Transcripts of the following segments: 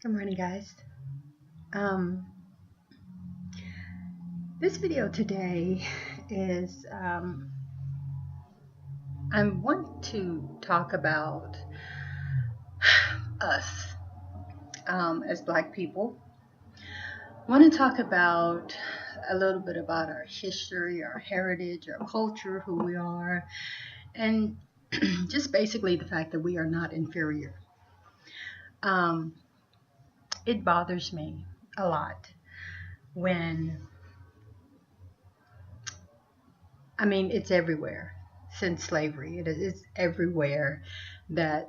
Good morning, guys. Um, this video today is I want to talk about us as Black people. I want to talk about a little bit about our history, our heritage, our culture, who we are, and just basically the fact that we are not inferior. It bothers me a lot when it's everywhere since slavery. It is everywhere that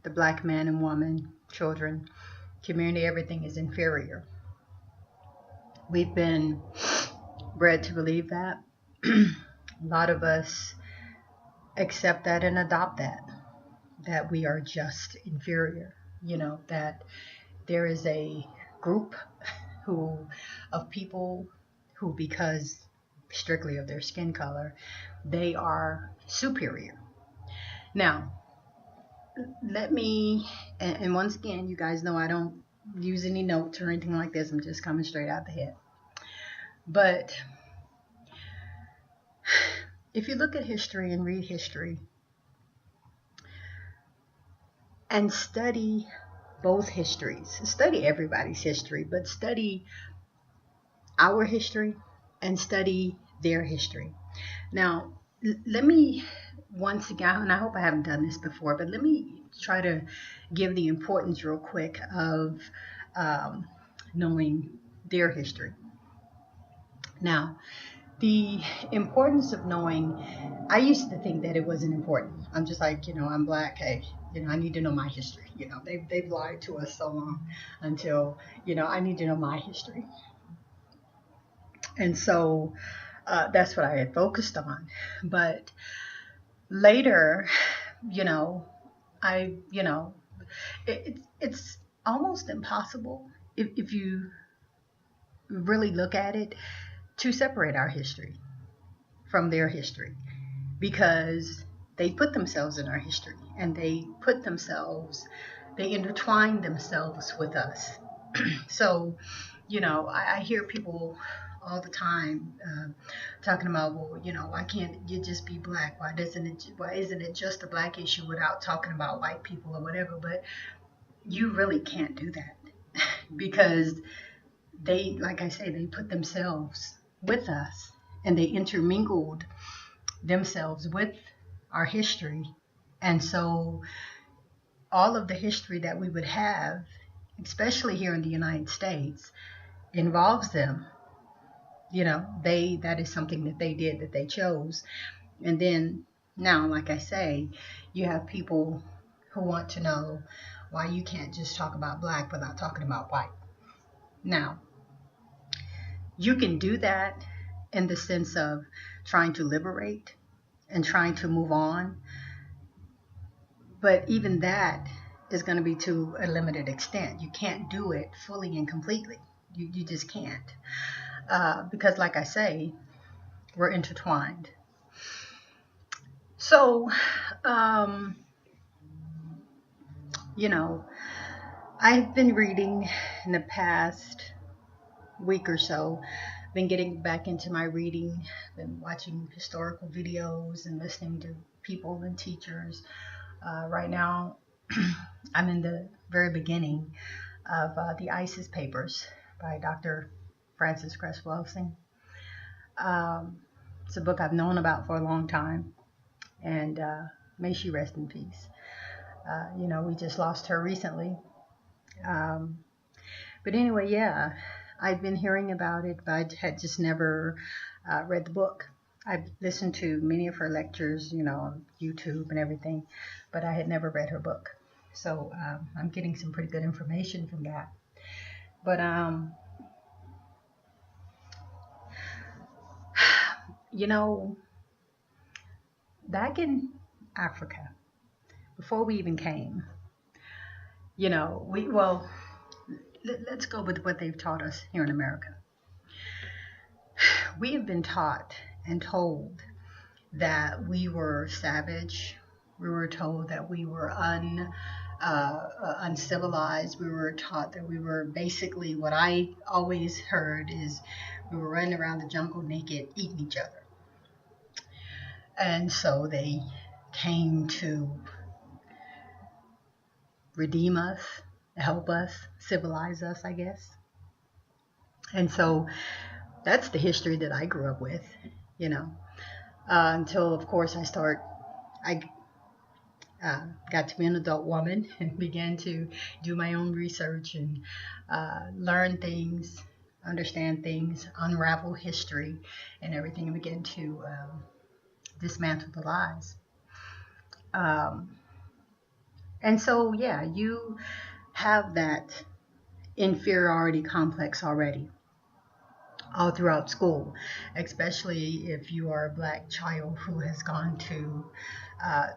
the Black man and woman, children, community, everything is inferior. We've been bred to believe that. A lot of us accept that and adopt that we are just inferior. That there is a group of people who, because strictly of their skin color, they are superior. Now, let me, and once again, you guys know I don't use any notes or anything like this. I'm just coming straight out the head. But if you look at history and read history and study both histories, study everybody's history, but study our history and study their history. Now, let me once again, and I hope I haven't done this before, but let me try to give the importance real quick of knowing their history. Now, the importance of knowing, I used to think that it wasn't important. I'm just like, I'm Black. Hey, I need to know my history. They've lied to us so long until, I need to know my history. And so that's what I had focused on. But later, it's almost impossible if you really look at it to separate our history from their history, because they put themselves in our history and they intertwine themselves with us. So, I hear people all the time talking about, well, why can't you just be Black? Why isn't it just a Black issue without talking about white people or whatever? But you really can't do that because they, like I say, they put themselves with us and they intermingled themselves with our history. And so all of the history that we would have, especially here in the United States, involves them. That is something that they did, that they chose. And then now, like I say, you have people who want to know why you can't just talk about Black without talking about white. Now, you can do that in the sense of trying to liberate and trying to move on. But even that is going to be to a limited extent. You can't do it fully and completely. You just can't. Because, like I say, we're intertwined. So, I've been reading in the past week or so. Been getting back into my reading, been watching historical videos and listening to people and teachers. Right now, I'm in the very beginning of the ISIS papers by Dr. Frances Cress Welsing. It's a book I've known about for a long time, and may she rest in peace. We just lost her recently. But anyway, yeah, I'd been hearing about it, but I had just never read the book. I've listened to many of her lectures, on YouTube and everything, but I had never read her book. So I'm getting some pretty good information from that. But, back in Africa, before we even came, let's go with what they've taught us here in America. We have been taught and told that we were savage. We were told that we were uncivilized. We were taught that we were basically, what I always heard is we were running around the jungle naked, eating each other. And so they came to redeem us, help us, civilize us, I guess. And so that's the history that I grew up with, you know, until, of course, I got to be an adult woman and began to do my own research and learn things, understand things, unravel history and everything, and begin to dismantle the lies. Um, and so, yeah, you have that inferiority complex already all throughout school, especially if you are a black child who has gone to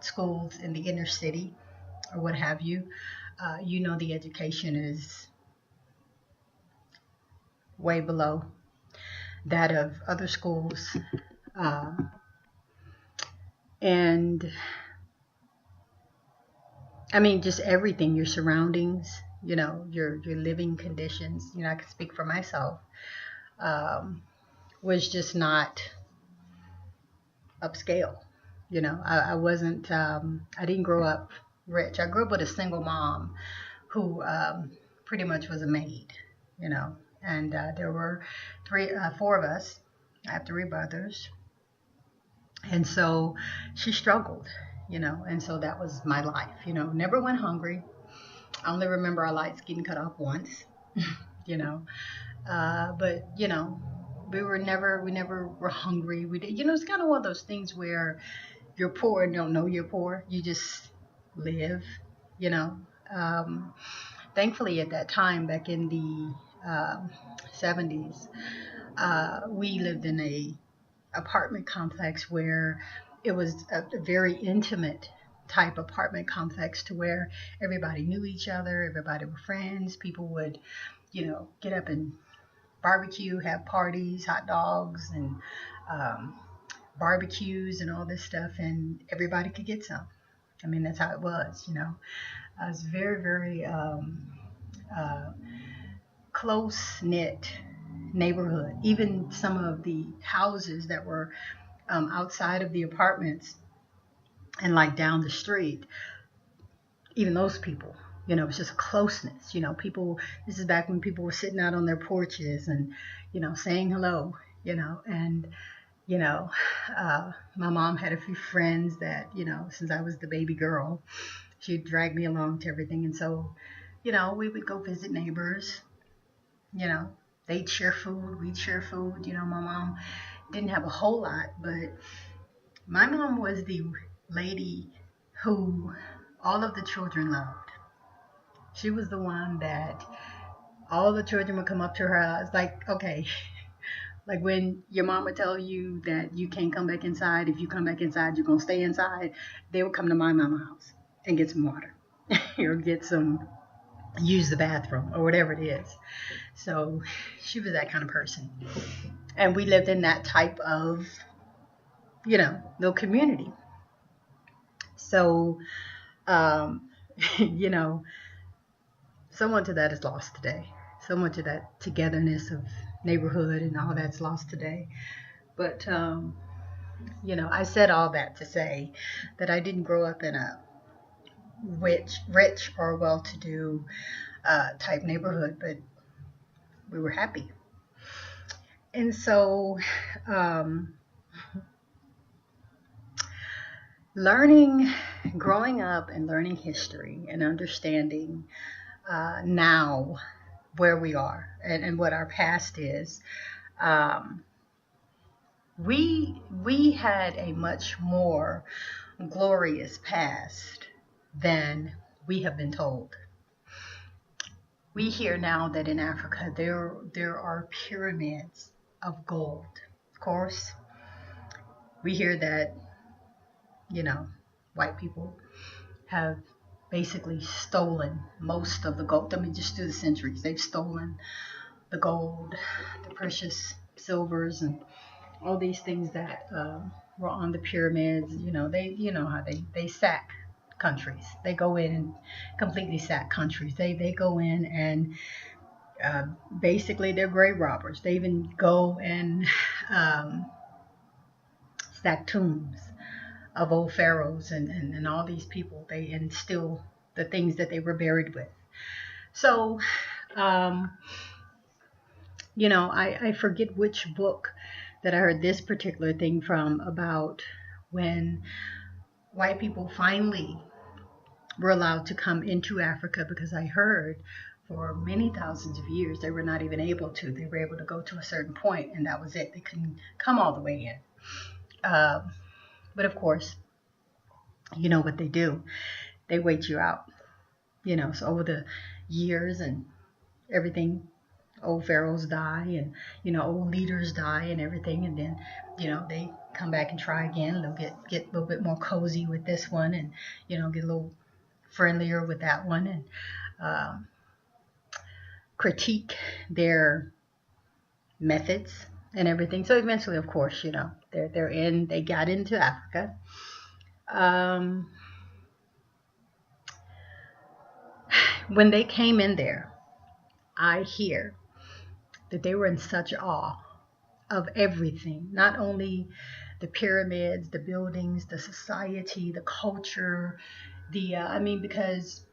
schools in the inner city or what have you. You know the education is way below that of other schools. Uh, and I mean, just everything, your surroundings, your living conditions, I can speak for myself, was just not upscale. I wasn't, I didn't grow up rich. I grew up with a single mom who pretty much was a maid, and there were four of us. I have three brothers. And so she struggled, and so that was my life, never went hungry. I only remember our lights getting cut off once, you know, but, we never were hungry. We did, it's kind of one of those things where you're poor and don't know you're poor. You just live, you know. Um, Thankfully, at that time, back in the 70s, we lived in a apartment complex where it was a very intimate type apartment complex to where everybody knew each other, everybody were friends. People would, get up and barbecue, have parties, hot dogs, and um, barbecues and all this stuff, and everybody could get some. I mean, that's how it was, It was very, very uh, close knit neighborhood. Even some of the houses that were outside of the apartments and like down the street, even those people, it's just closeness. People, this is back when people were sitting out on their porches and, saying hello, and, you know, my mom had a few friends that, since I was the baby girl, she'd drag me along to everything. And so, we would go visit neighbors, you know, they'd share food, we'd share food. My mom didn't have a whole lot, but my mom was the lady who all of the children loved. She was the one that all the children would come up to her. It's like, okay, like when your mom would tell you that you can't come back inside, if you come back inside, you're going to stay inside, they would come to my mama's house and get some water or use the bathroom or whatever it is. So she was that kind of person. And we lived in that type of, little community. So, um, you know, so much of that is lost today. So much of that togetherness of neighborhood and all that's lost today. But, I said all that to say that I didn't grow up in a rich or well-to-do type neighborhood, but we were happy. And so, um, growing up and learning history and understanding now where we are and what our past is, um, we had a much more glorious past than we have been told. We hear now that in Africa there are pyramids of gold. Of course, we hear that, white people have basically stolen most of the gold. I mean, just through the centuries, they've stolen the gold, the precious silvers, and all these things that were on the pyramids. They, how they sat countries. They go in and completely sack countries. They go in and basically they're grave robbers. They even go and um, sack tombs of old pharaohs and all these people. They and steal the things that they were buried with. So, um, I forget which book that I heard this particular thing from about when white people finally were allowed to come into Africa, because I heard for many thousands of years they were not even able to. They were able to go to a certain point and that was it. They couldn't come all the way in. But of course, you know what they do. They wait you out. So over the years and everything, old pharaohs die and old leaders die and everything, and then they come back and try again. They'll get a little bit more cozy with this one, and get a little friendlier with that one, and um, critique their methods and everything. So eventually, of course, they got into Africa. um, when they came in there, I hear that they were in such awe of everything, not only the pyramids, the buildings, the society, the culture, because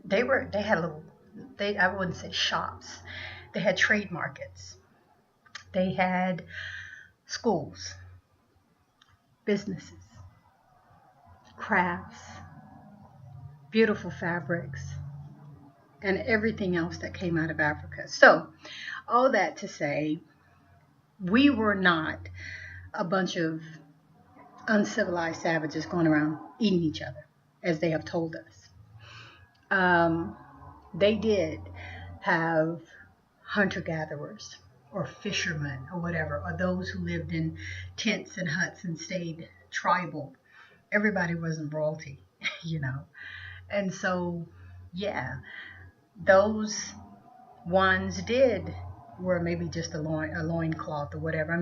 they had little, I wouldn't say shops, they had trade markets, they had schools, businesses, crafts, beautiful fabrics, and everything else that came out of Africa. So all that to say, we were not a bunch of uncivilized savages going around eating each other, as they have told us. They did have hunter-gatherers or fishermen or whatever, or those who lived in tents and huts and stayed tribal. Everybody wasn't royalty, you know. And so, yeah, those ones did were maybe just a loincloth or whatever.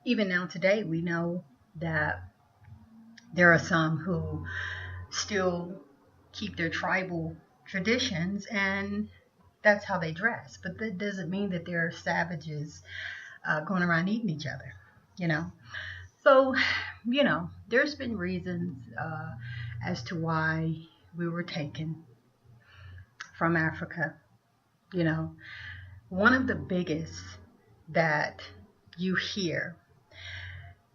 Even now today, we know that there are some who still keep their tribal traditions, and that's how they dress. But that doesn't mean that they're savages going around eating each other, you know. So, there's been reasons as to why we were taken from Africa. You know, one of the biggest that you hear,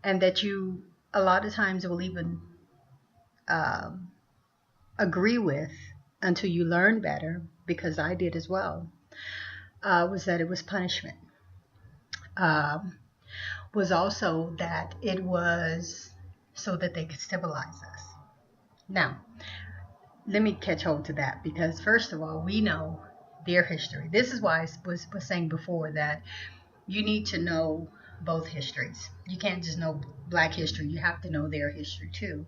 and that you a lot of times will even um, agree with until you learn better, because I did as well, was that it was punishment. Um, was also that it was so that they could civilize us. Now, let me catch hold to that, because first of all, we know their history. This is why I was saying before that you need to know both histories. You can't just know black history. You have to know their history too.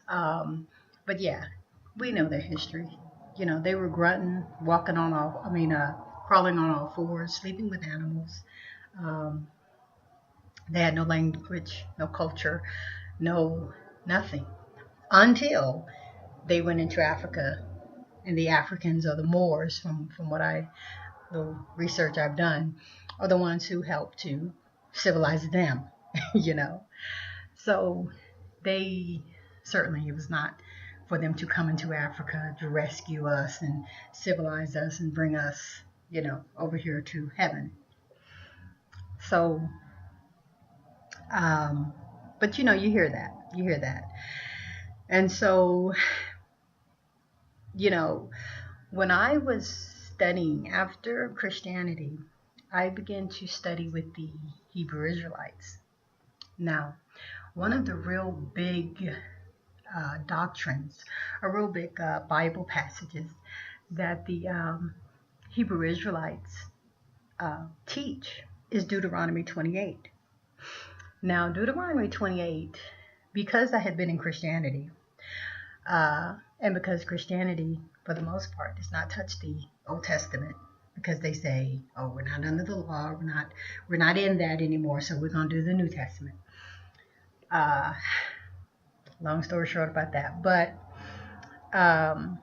But yeah, we know their history. They were grunting, crawling on all fours, sleeping with animals. Um, they had no language, no culture, no nothing, until they went into Africa, and the Africans, or the Moors, from the research I've done, are the ones who helped to civilize them. you know. So they certainly, it was not for them to come into Africa to rescue us and civilize us and bring us, over here to heaven. So, but you hear that. And so, you know, when I was studying after Christianity, I began to study with the Hebrew Israelites. Now, one of the real big doctrines, or real big Bible passages that the Hebrew Israelites teach is Deuteronomy 28. Now, Deuteronomy 28, because I had been in Christianity, and because Christianity, for the most part, does not touch the Old Testament, because they say, "Oh, we're not under the law. We're not in that anymore. So we're going to do the New Testament." Long story short about that. But um,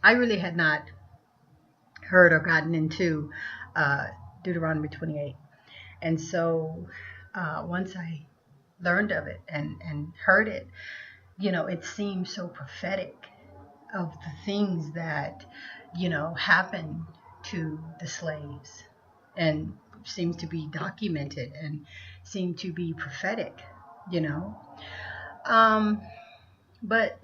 I really had not heard or gotten into uh, Deuteronomy 28. And so once I learned of it and heard it, it seemed so prophetic of the things that, happened to the slaves and seems to be documented and seem to be prophetic, you know. Um, but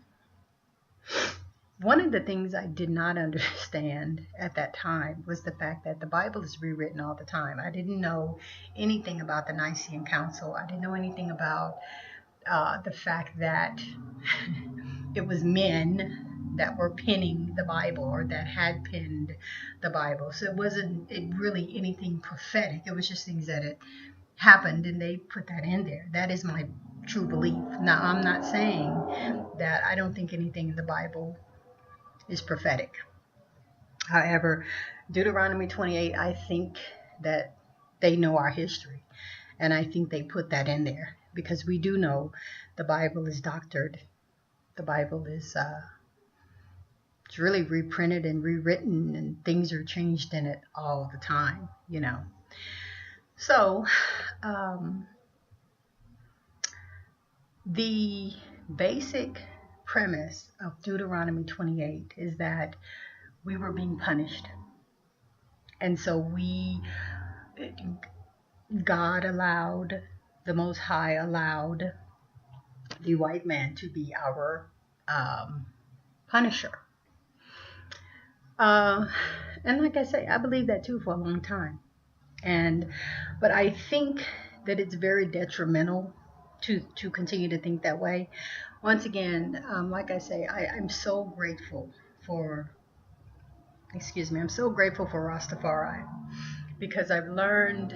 one of the things I did not understand at that time was the fact that the Bible is rewritten all the time. I didn't know anything about the Nicene Council. I didn't know anything about the fact that it was men that were penning the Bible or that had penned the Bible. So it wasn't really anything prophetic. It was just things that had happened and they put that in there. That is my true belief. Now, I'm not saying that I don't think anything in the Bible is prophetic. However, Deuteronomy 28, I think that they know our history. And I think they put that in there because we do know the Bible is doctored. The Bible is it's really reprinted and rewritten, and things are changed in it all the time, So, the basic premise of Deuteronomy 28 is that we were being punished. And so God allowed, the Most High allowed the white man to be our punisher. And like I say, I believe that too for a long time. But I think that it's very detrimental to continue to think that way. Once again, like I say, I'm so grateful for, I'm so grateful for Rastafari because I've learned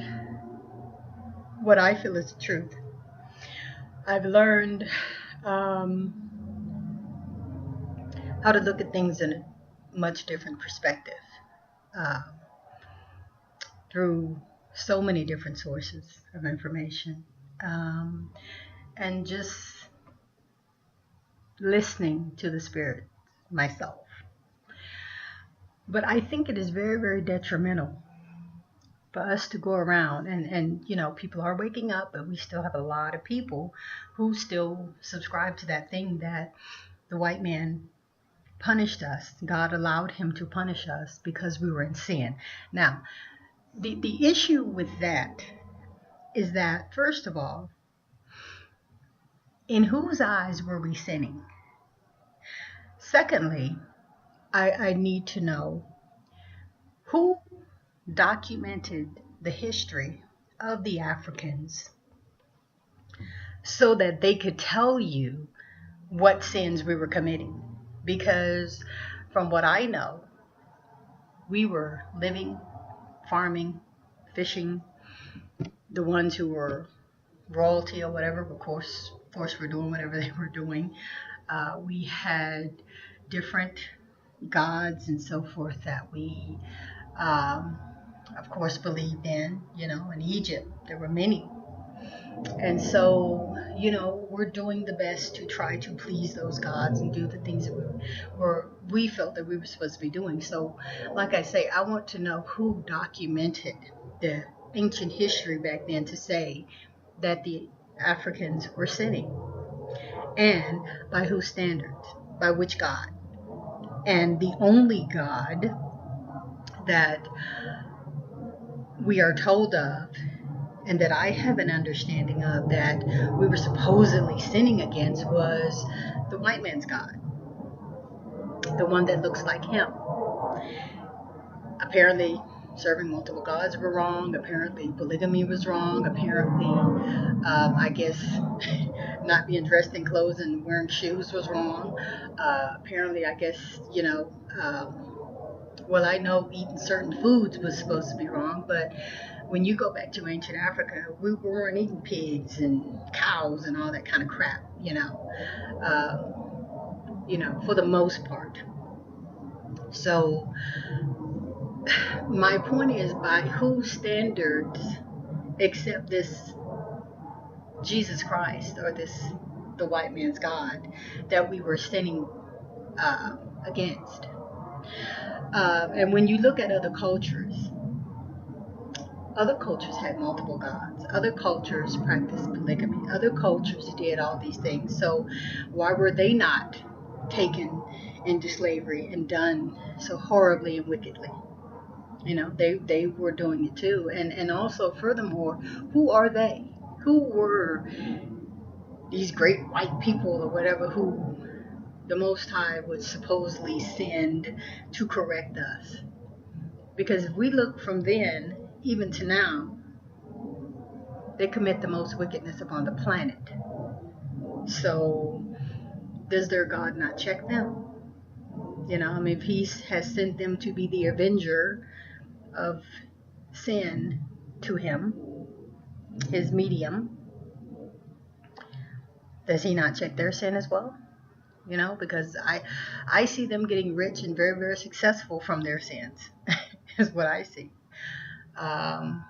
what I feel is the truth. I've learned how to look at things in a much different perspective through so many different sources of information, and just listening to the Spirit myself. But I think it is very, very detrimental for us to go around and people are waking up, but we still have a lot of people who still subscribe to that thing that the white man punished us. God allowed him to punish us because we were in sin. Now, the issue with that is that, first of all, in whose eyes were we sinning? Secondly, I need to know who documented the history of the Africans so that they could tell you what sins we were committing. Because from what I know, we were living, farming, fishing. The ones who were royalty or whatever, of course were doing whatever they were doing. We had different gods and so forth that we, of course, believed in. In Egypt, there were many. And so, we're doing the best to try to please those gods and do the things that we felt that we were supposed to be doing. So, like I say, I want to know who documented the ancient history back then to say that the Africans were sinning, and by whose standards, by which God. And the only God that we are told of and that I have an understanding of that we were supposedly sinning against was the white man's God, the one that looks like him. Apparently, serving multiple gods were wrong. Apparently, polygamy was wrong. Apparently, I guess not being dressed in clothes and wearing shoes was wrong. Apparently, I guess, well, I know eating certain foods was supposed to be wrong, but when you go back to ancient Africa, we weren't eating pigs and cows and all that kind of crap, for the most part. So my point is, by whose standards except this Jesus Christ or this the white man's God that we were sinning against. And when you look at other cultures had multiple gods. Other cultures practiced polygamy. Other cultures did all these things. So why were they not taken into slavery and done so horribly and wickedly? You know, they were doing it too. And also, furthermore, who are they? Who were these great white people or whatever who the Most High would supposedly send to correct us? Because if we look from then, even to now, they commit the most wickedness upon the planet. So does their God not check them? You know, I mean, if he has sent them to be the avenger of sin to him, his medium, does he not check their sin as well? You know, because I see them getting rich and very, very successful from their sins, is what I see. Um,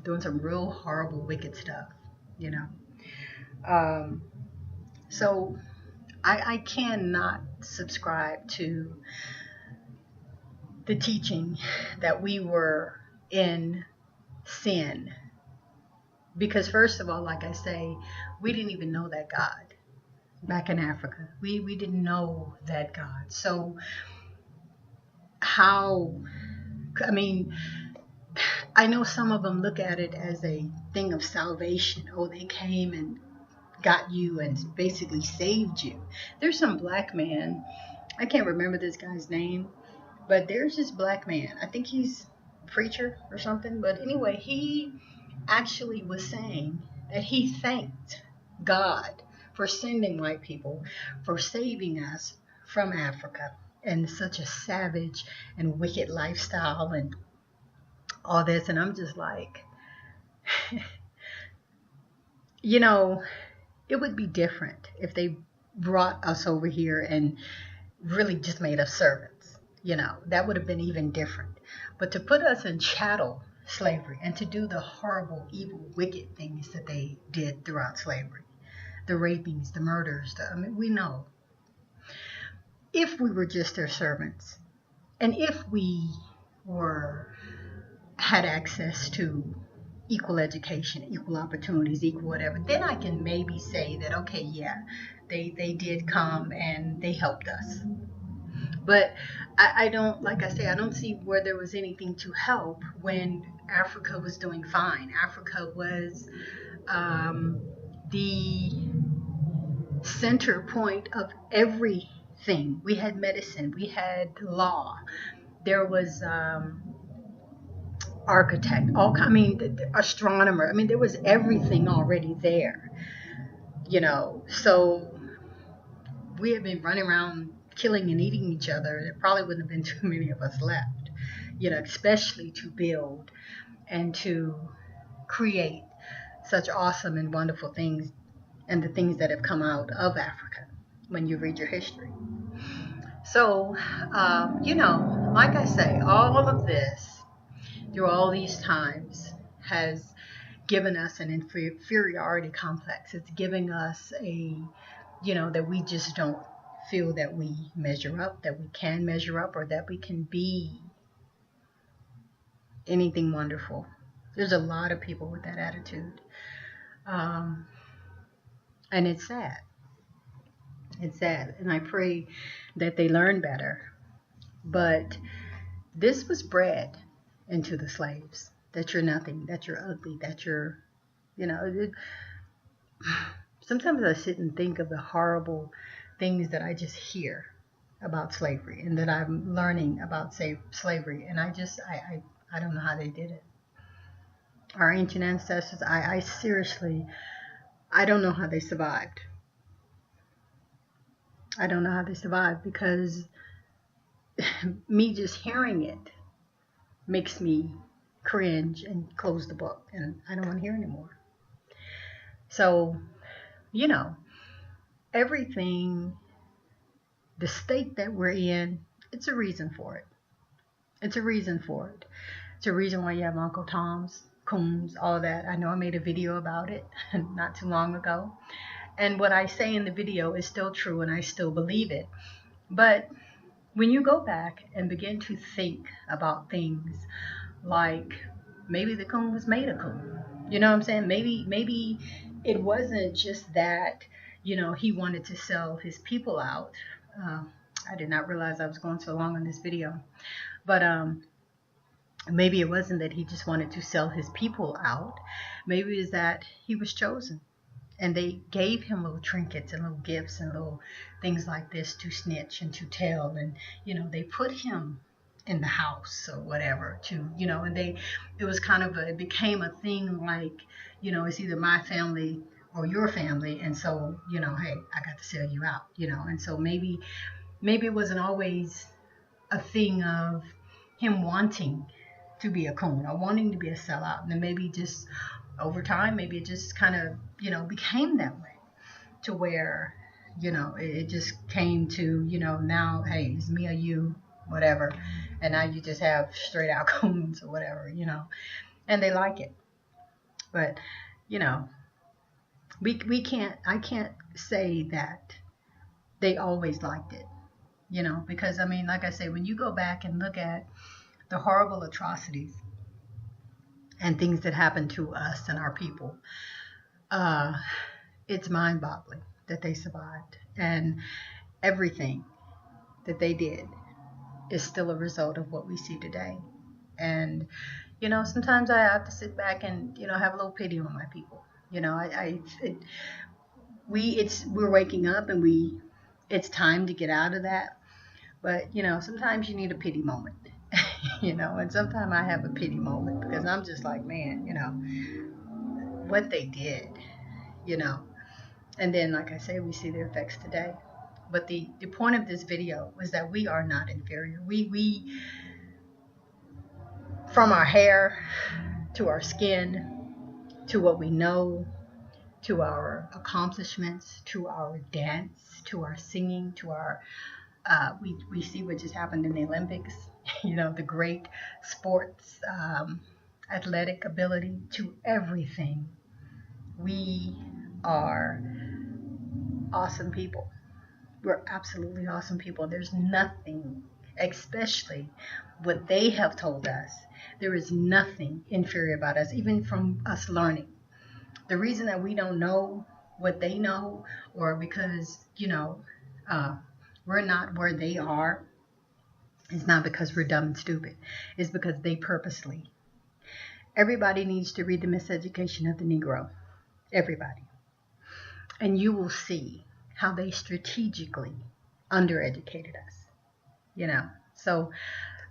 Doing some real horrible, wicked stuff, you know. So I cannot subscribe to the teaching that we were in sin. Because first of all, like I say, we didn't even know that God back in Africa. We didn't know that God. So how, I mean, I know some of them look at it as a thing of salvation. Oh, they came and got you and basically saved you. There's some black man, I can't remember this guy's name, but there's this black man. I think he's a preacher or something. But anyway, he actually was saying that he thanked God for sending white people, for saving us from Africa and such a savage and wicked lifestyle and all this. And I'm just like, you know, it would be different if they brought us over here and really just made us servants. You know, that would have been even different. But to put us in chattel slavery and to do the horrible, evil, wicked things that they did throughout slavery, the rapings, the murders, I mean, we know. If we were just their servants, and if we had access to equal education, equal opportunities, equal whatever, then I can maybe say that, okay, yeah, they did come and they helped us. But I don't, like I say, I don't see where there was anything to help when Africa was doing fine. Africa was the center point of everything. We had medicine, we had law, there was architect, I mean, the astronomer. I mean, there was everything already there, you know. So we have been running around killing and eating each other. There probably wouldn't have been too many of us left, you know, especially to build and to create such awesome and wonderful things and the things that have come out of Africa when you read your history. So, you know, like I say, all of this through all these times has given us an inferiority complex. It's giving us a, you know, that we just don't feel that we measure up, that we can measure up, or that we can be anything wonderful. There's a lot of people with that attitude. And it's sad. It's sad. And I pray that they learn better. But this was bred into the slaves, that you're nothing, that you're ugly, that you're, you know, sometimes I sit and think of the horrible things that I just hear about slavery and that I'm learning about slavery. And I don't know how they did it. Our ancient ancestors, I seriously, I don't know how they survived. I don't know how they survived because me just hearing it makes me cringe and close the book, and I don't want to hear anymore. So, you know, everything, the state that we're in, it's a reason for it. It's a reason for it. It's a reason why you have Uncle Tom's, Coons, all that. I know I made a video about it not too long ago. And what I say in the video is still true, and I still believe it. But when you go back and begin to think about things like maybe the coon was made a coon, you know what I'm saying? Maybe it wasn't just that, he wanted to sell his people out. Uh, I did not realize I was going so long on this video, but maybe it wasn't that he just wanted to sell his people out. Maybe it's that he was chosen and they gave him little trinkets and little gifts and little things like this to snitch and to tell. And they put him in the house or whatever to and it was kind of it became a thing like, it's either my family or your family. And so hey, I got to sell you out. And so maybe it wasn't always a thing of him wanting to be a coon or wanting to be a sellout. And then maybe just over time, maybe it just kind of, became that way to where, it just came to, now, hey, it's me or you, whatever. And now you just have straight out coons or whatever, and they like it. But, I can't say that they always liked it, because I mean, like I say, when you go back and look at the horrible atrocities and things that happened to us and our people, it's mind-boggling that they survived. And everything that they did is still a result of what we see today. And, sometimes I have to sit back and, have a little pity on my people. We're waking up and it's time to get out of that. But, sometimes you need a pity moment, and sometimes I have a pity moment because I'm just like, man, what they did, and then, like I say, we see the effects today. But the point of this video was that we are not inferior. We from our hair to our skin to what we know to our accomplishments to our dance to our singing to our we see what just happened in the Olympics, the great sports, athletic ability to everything. We are awesome people. We're absolutely awesome people. There's nothing, especially what they have told us, there is nothing inferior about us, even from us learning. The reason that we don't know what they know, or because, we're not where they are, is not because we're dumb and stupid. It's because they purposely. Everybody needs to read The Miseducation of the Negro. Everybody. And you will see how they strategically undereducated us, So,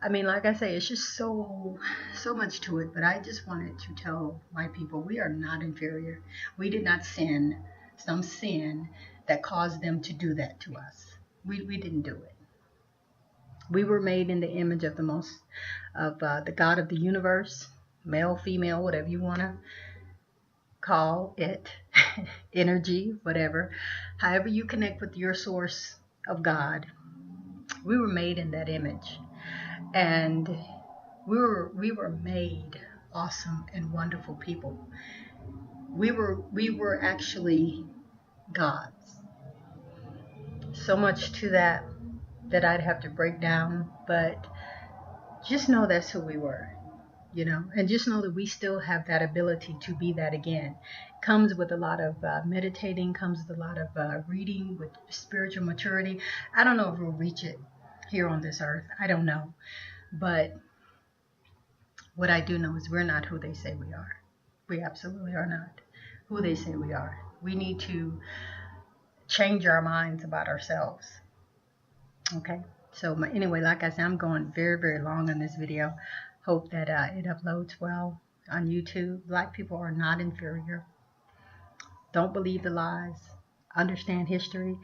I mean, like I say, it's just so much to it. But I just wanted to tell my people, we are not inferior. We did not sin some sin that caused them to do that to us. We didn't do it. We were made in the image of the God of the universe, male, female, whatever you want to call it, energy, whatever. However you connect with your source of God, we were made in that image. And we were made awesome and wonderful people. We were actually gods. So much to that I'd have to break down, but just know that's who we were, and just know that we still have that ability to be that again. Comes with a lot of meditating, comes with a lot of reading, with spiritual maturity. I don't know if we'll reach it here on this earth. I don't know. But what I do know is we're not who they say we are. We absolutely are not who they say we are. We need to change our minds about ourselves. Okay? So anyway, like I said, I'm going very, very long on this video. Hope that it uploads well on YouTube. Black people are not inferior. Don't believe the lies. Understand history.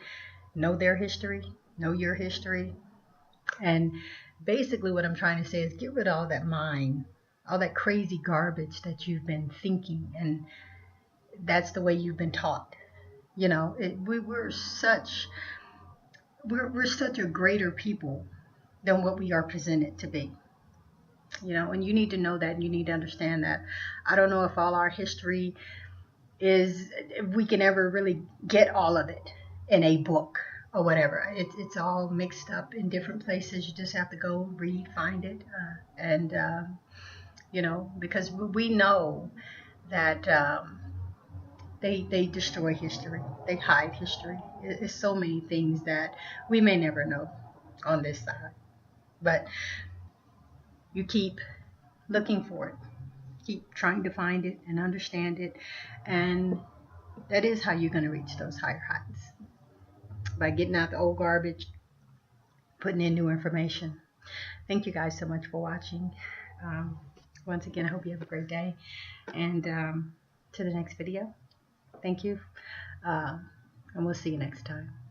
Know their history. Know your history. And basically what I'm trying to say is get rid of all that mind, all that crazy garbage that you've been thinking, and that's the way you've been taught. We're such a greater people than what we are presented to be. And you need to know that, and you need to understand that. I don't know if all our history is if we can ever really get all of it in a book or whatever. It's all mixed up in different places. You just have to go read, find it, and because we know that they destroy history, they hide history. It's so many things that we may never know on this side, but you keep looking for it, keep trying to find it and understand it, and that is how you're going to reach those higher heights, by getting out the old garbage, putting in new information. Thank you guys so much for watching. Um, Once again, I hope you have a great day, and to the next video. Thank you, uh, and we'll see you next time.